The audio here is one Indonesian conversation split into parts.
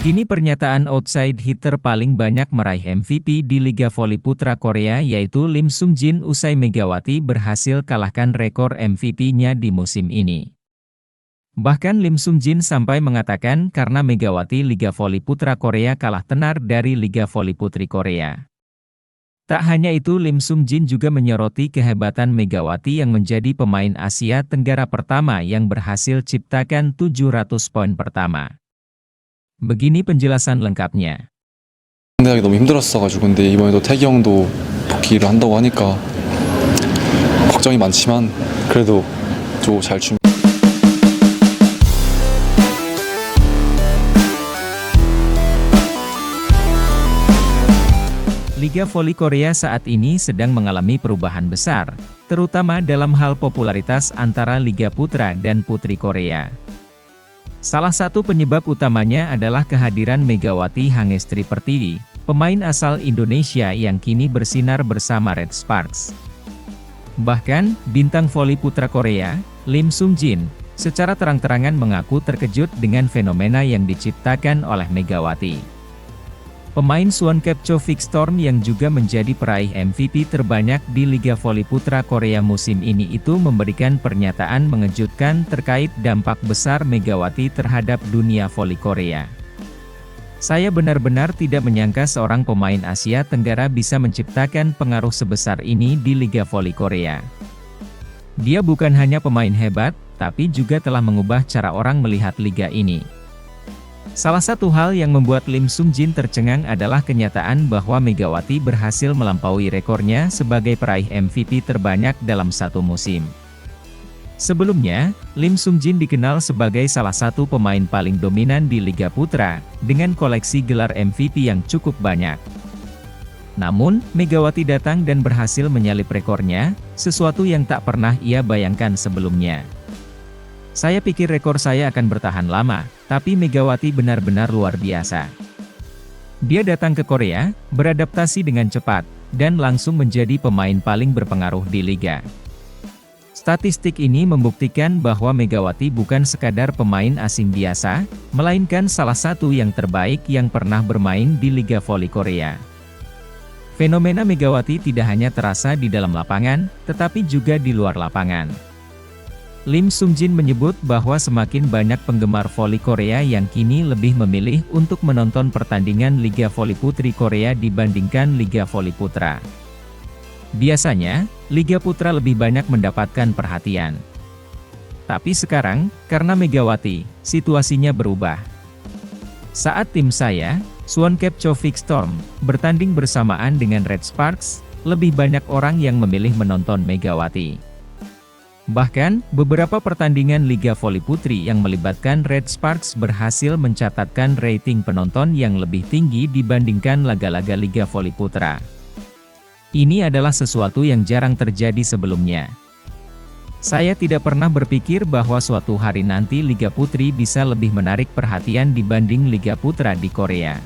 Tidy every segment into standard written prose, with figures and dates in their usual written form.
Begini pernyataan outside hitter paling banyak meraih MVP di Liga Voli Putra Korea yaitu Lim Sung Jin usai Megawati berhasil kalahkan rekor MVP-nya di musim ini. Bahkan Lim Sung Jin sampai mengatakan karena Megawati Liga Voli Putra Korea kalah tenar dari Liga Voli Putri Korea. Tak hanya itu, Lim Sung Jin juga menyoroti kehebatan Megawati yang menjadi pemain Asia Tenggara pertama yang berhasil ciptakan 700 poin pertama. Begini penjelasan lengkapnya. 상대하기 너무 힘들었어가지고 근데 이번에도 태기 형도 복귀를 한다고 하니까 걱정이 많지만 그래도 좀 잘 준비. Liga Voli Korea saat ini sedang mengalami perubahan besar, terutama dalam hal popularitas antara Liga Putra dan Putri Korea. Salah satu penyebab utamanya adalah kehadiran Megawati Hangestri Pertiwi, pemain asal Indonesia yang kini bersinar bersama Red Sparks. Bahkan, bintang voli putra Korea, Lim Sung Jin, secara terang-terangan mengaku terkejut dengan fenomena yang diciptakan oleh Megawati. Pemain Suwon Kepcho-Vic Storm yang juga menjadi peraih MVP terbanyak di Liga Voli Putra Korea musim ini itu memberikan pernyataan mengejutkan terkait dampak besar Megawati terhadap dunia voli Korea. Saya benar-benar tidak menyangka seorang pemain Asia Tenggara bisa menciptakan pengaruh sebesar ini di Liga Voli Korea. Dia bukan hanya pemain hebat, tapi juga telah mengubah cara orang melihat liga ini. Salah satu hal yang membuat Lim Sung Jin tercengang adalah kenyataan bahwa Megawati berhasil melampaui rekornya sebagai peraih MVP terbanyak dalam satu musim. Sebelumnya, Lim Sung Jin dikenal sebagai salah satu pemain paling dominan di Liga Putra, dengan koleksi gelar MVP yang cukup banyak. Namun, Megawati datang dan berhasil menyalip rekornya, sesuatu yang tak pernah ia bayangkan sebelumnya. Saya pikir rekor saya akan bertahan lama, tapi Megawati benar-benar luar biasa. Dia datang ke Korea, beradaptasi dengan cepat, dan langsung menjadi pemain paling berpengaruh di liga. Statistik ini membuktikan bahwa Megawati bukan sekadar pemain asing biasa, melainkan salah satu yang terbaik yang pernah bermain di Liga Voli Korea. Fenomena Megawati tidak hanya terasa di dalam lapangan, tetapi juga di luar lapangan. Lim Sung Jin menyebut bahwa semakin banyak penggemar voli Korea yang kini lebih memilih untuk menonton pertandingan Liga Voli Putri Korea dibandingkan Liga Voli Putra. Biasanya, Liga Putra lebih banyak mendapatkan perhatian. Tapi sekarang, karena Megawati, situasinya berubah. Saat tim saya, Suwon Kepcho-Vic Storm, bertanding bersamaan dengan Red Sparks, lebih banyak orang yang memilih menonton Megawati. Bahkan, beberapa pertandingan Liga Voli Putri yang melibatkan Red Sparks berhasil mencatatkan rating penonton yang lebih tinggi dibandingkan laga-laga Liga Voli Putra. Ini adalah sesuatu yang jarang terjadi sebelumnya. Saya tidak pernah berpikir bahwa suatu hari nanti Liga Putri bisa lebih menarik perhatian dibanding Liga Putra di Korea.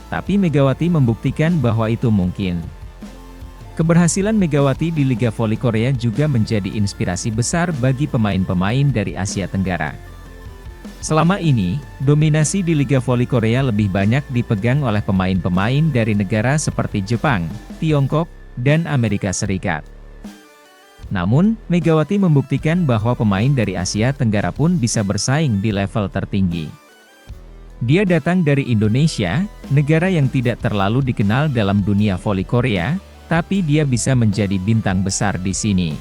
Tapi Megawati membuktikan bahwa itu mungkin. Keberhasilan Megawati di Liga Voli Korea juga menjadi inspirasi besar bagi pemain-pemain dari Asia Tenggara. Selama ini, dominasi di Liga Voli Korea lebih banyak dipegang oleh pemain-pemain dari negara seperti Jepang, Tiongkok, dan Amerika Serikat. Namun, Megawati membuktikan bahwa pemain dari Asia Tenggara pun bisa bersaing di level tertinggi. Dia datang dari Indonesia, negara yang tidak terlalu dikenal dalam dunia voli Korea, tapi dia bisa menjadi bintang besar di sini.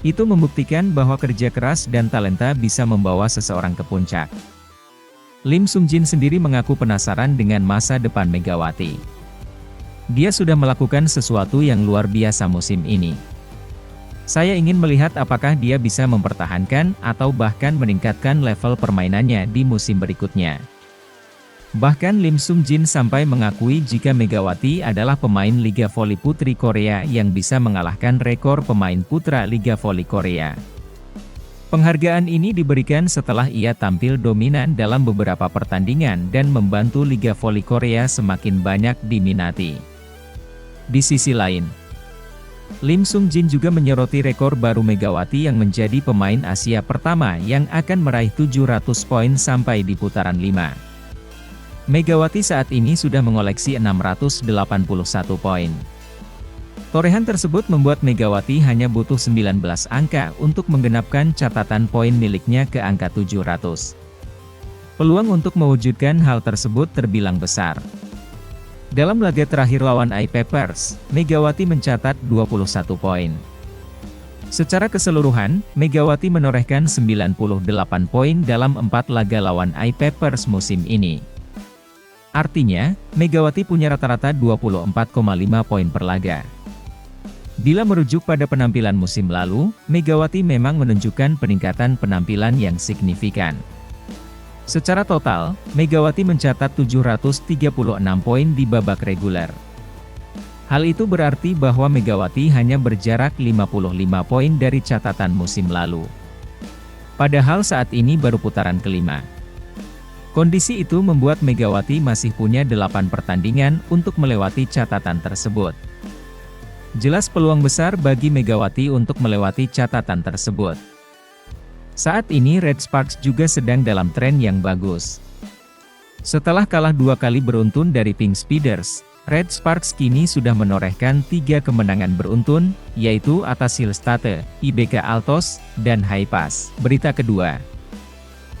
Itu membuktikan bahwa kerja keras dan talenta bisa membawa seseorang ke puncak. Lim Sung Jin sendiri mengaku penasaran dengan masa depan Megawati. Dia sudah melakukan sesuatu yang luar biasa musim ini. Saya ingin melihat apakah dia bisa mempertahankan atau bahkan meningkatkan level permainannya di musim berikutnya. Bahkan Lim Sung Jin sampai mengakui jika Megawati adalah pemain Liga Voli Putri Korea yang bisa mengalahkan rekor pemain putra Liga Voli Korea. Penghargaan ini diberikan setelah ia tampil dominan dalam beberapa pertandingan dan membantu Liga Voli Korea semakin banyak diminati. Di sisi lain, Lim Sung Jin juga menyoroti rekor baru Megawati yang menjadi pemain Asia pertama yang akan meraih 700 poin sampai di putaran 5. Megawati saat ini sudah mengoleksi 681 poin. Torehan tersebut membuat Megawati hanya butuh 19 angka untuk menggenapkan catatan poin miliknya ke angka 700. Peluang untuk mewujudkan hal tersebut terbilang besar. Dalam laga terakhir lawan iPapers, Megawati mencatat 21 poin. Secara keseluruhan, Megawati menorehkan 98 poin dalam 4 laga lawan iPapers musim ini. Artinya, Megawati punya rata-rata 24,5 poin per laga. Bila merujuk pada penampilan musim lalu, Megawati memang menunjukkan peningkatan penampilan yang signifikan. Secara total, Megawati mencatat 736 poin di babak reguler. Hal itu berarti bahwa Megawati hanya berjarak 55 poin dari catatan musim lalu. Padahal saat ini baru putaran kelima. Kondisi itu membuat Megawati masih punya 8 pertandingan untuk melewati catatan tersebut. Jelas peluang besar bagi Megawati untuk melewati catatan tersebut. Saat ini Red Sparks juga sedang dalam tren yang bagus. Setelah kalah 2 kali beruntun dari Pink Speeders, Red Sparks kini sudah menorehkan 3 kemenangan beruntun, yaitu atas Hillstate, IBK Altos, dan Haipas. Berita kedua.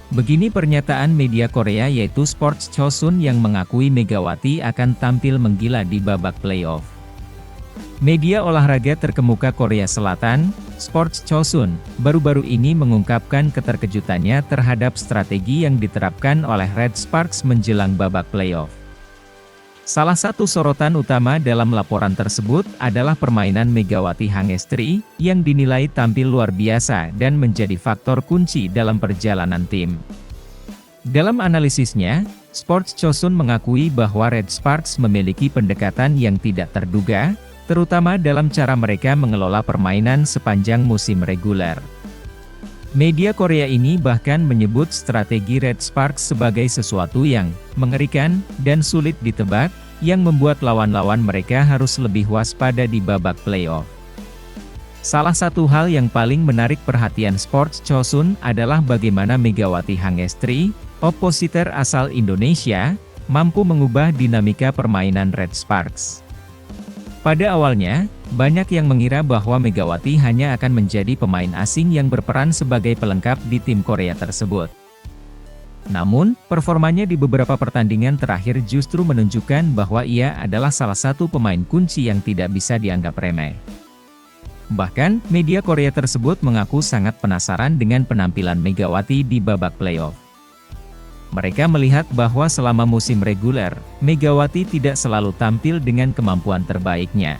Begini pernyataan media Korea yaitu Sports Chosun yang mengakui Megawati akan tampil menggila di babak playoff. Media olahraga terkemuka Korea Selatan, Sports Chosun, baru-baru ini mengungkapkan keterkejutannya terhadap strategi yang diterapkan oleh Red Sparks menjelang babak playoff. Salah satu sorotan utama dalam laporan tersebut adalah permainan Megawati Hangestri, yang dinilai tampil luar biasa dan menjadi faktor kunci dalam perjalanan tim. Dalam analisisnya, Sports Chosun mengakui bahwa Red Sparks memiliki pendekatan yang tidak terduga, terutama dalam cara mereka mengelola permainan sepanjang musim reguler. Media Korea ini bahkan menyebut strategi Red Sparks sebagai sesuatu yang mengerikan dan sulit ditebak, yang membuat lawan-lawan mereka harus lebih waspada di babak playoff. Salah satu hal yang paling menarik perhatian Sports Chosun adalah bagaimana Megawati Hangestri, opositor asal Indonesia, mampu mengubah dinamika permainan Red Sparks. Pada awalnya, banyak yang mengira bahwa Megawati hanya akan menjadi pemain asing yang berperan sebagai pelengkap di tim Korea tersebut. Namun, performanya di beberapa pertandingan terakhir justru menunjukkan bahwa ia adalah salah satu pemain kunci yang tidak bisa dianggap remeh. Bahkan, media Korea tersebut mengaku sangat penasaran dengan penampilan Megawati di babak playoff. Mereka melihat bahwa selama musim reguler, Megawati tidak selalu tampil dengan kemampuan terbaiknya.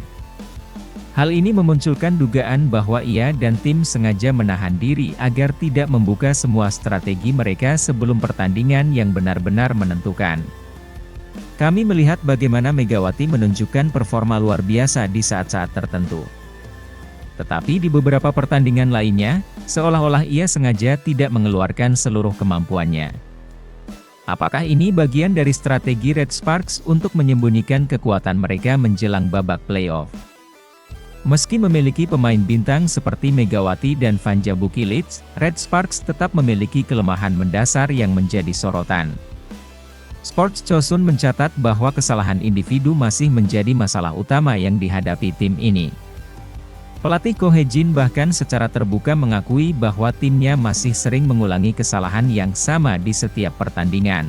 Hal ini memunculkan dugaan bahwa ia dan tim sengaja menahan diri agar tidak membuka semua strategi mereka sebelum pertandingan yang benar-benar menentukan. Kami melihat bagaimana Megawati menunjukkan performa luar biasa di saat-saat tertentu. Tetapi di beberapa pertandingan lainnya, seolah-olah ia sengaja tidak mengeluarkan seluruh kemampuannya. Apakah ini bagian dari strategi Red Sparks untuk menyembunyikan kekuatan mereka menjelang babak playoff? Meski memiliki pemain bintang seperti Megawati dan Vanja Bukilic, Red Sparks tetap memiliki kelemahan mendasar yang menjadi sorotan. Sports Chosun mencatat bahwa kesalahan individu masih menjadi masalah utama yang dihadapi tim ini. Pelatih Ko Hae-jin bahkan secara terbuka mengakui bahwa timnya masih sering mengulangi kesalahan yang sama di setiap pertandingan.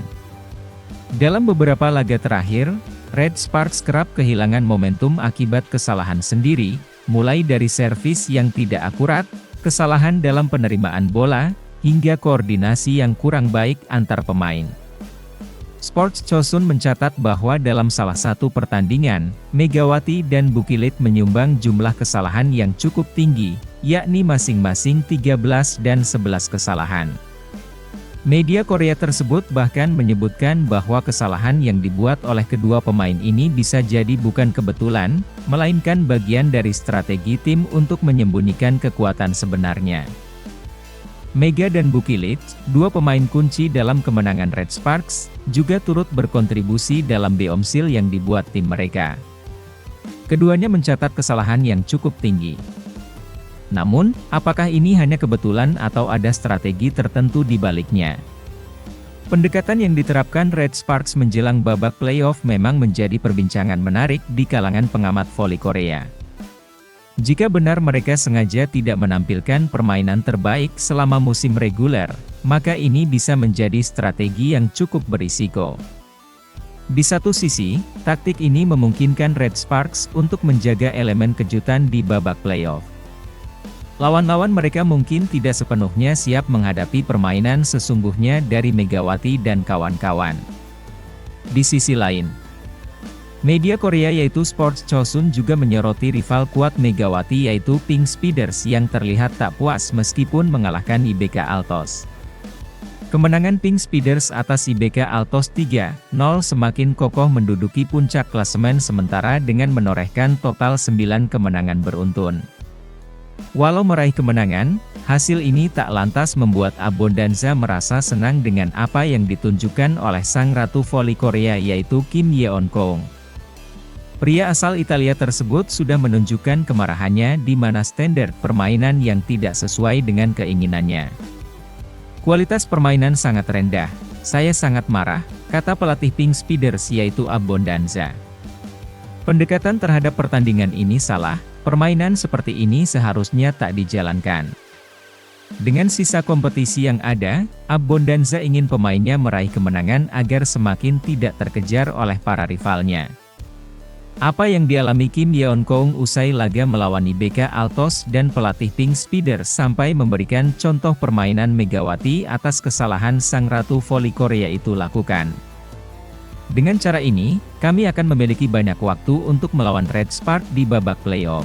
Dalam beberapa laga terakhir, Red Sparks kerap kehilangan momentum akibat kesalahan sendiri, mulai dari servis yang tidak akurat, kesalahan dalam penerimaan bola, hingga koordinasi yang kurang baik antar pemain. Sports Chosun mencatat bahwa dalam salah satu pertandingan, Megawati dan Bukilic menyumbang jumlah kesalahan yang cukup tinggi, yakni masing-masing 13 dan 11 kesalahan. Media Korea tersebut bahkan menyebutkan bahwa kesalahan yang dibuat oleh kedua pemain ini bisa jadi bukan kebetulan, melainkan bagian dari strategi tim untuk menyembunyikan kekuatan sebenarnya. Mega dan Bukilic, dua pemain kunci dalam kemenangan Red Sparks, juga turut berkontribusi dalam beomsil yang dibuat tim mereka. Keduanya mencatat kesalahan yang cukup tinggi. Namun, apakah ini hanya kebetulan atau ada strategi tertentu di baliknya? Pendekatan yang diterapkan Red Sparks menjelang babak playoff memang menjadi perbincangan menarik di kalangan pengamat voli Korea. Jika benar mereka sengaja tidak menampilkan permainan terbaik selama musim reguler, maka ini bisa menjadi strategi yang cukup berisiko. Di satu sisi, taktik ini memungkinkan Red Sparks untuk menjaga elemen kejutan di babak playoff. Lawan-lawan mereka mungkin tidak sepenuhnya siap menghadapi permainan sesungguhnya dari Megawati dan kawan-kawan. Di sisi lain, media Korea yaitu Sports Chosun juga menyoroti rival kuat Megawati yaitu Pink Speeders yang terlihat tak puas meskipun mengalahkan IBK Altos. Kemenangan Pink Speeders atas IBK Altos 3-0 semakin kokoh menduduki puncak klasemen sementara dengan menorehkan total 9 kemenangan beruntun. Walau meraih kemenangan, hasil ini tak lantas membuat Abondanza merasa senang dengan apa yang ditunjukkan oleh sang ratu voli Korea yaitu Kim Yeon-kong. Pria asal Italia tersebut sudah menunjukkan kemarahannya di mana standar permainan yang tidak sesuai dengan keinginannya. Kualitas permainan sangat rendah, saya sangat marah, kata pelatih Pink Speeders yaitu Abondanza. Pendekatan terhadap pertandingan ini salah. Permainan seperti ini seharusnya tak dijalankan. Dengan sisa kompetisi yang ada, Abondanza ingin pemainnya meraih kemenangan agar semakin tidak terkejar oleh para rivalnya. Apa yang dialami Kim Yeon-kong usai laga melawan IBK Altos dan pelatih Pink Speeders sampai memberikan contoh permainan Megawati atas kesalahan sang ratu voli Korea itu lakukan. Dengan cara ini, kami akan memiliki banyak waktu untuk melawan Red Spark di babak playoff.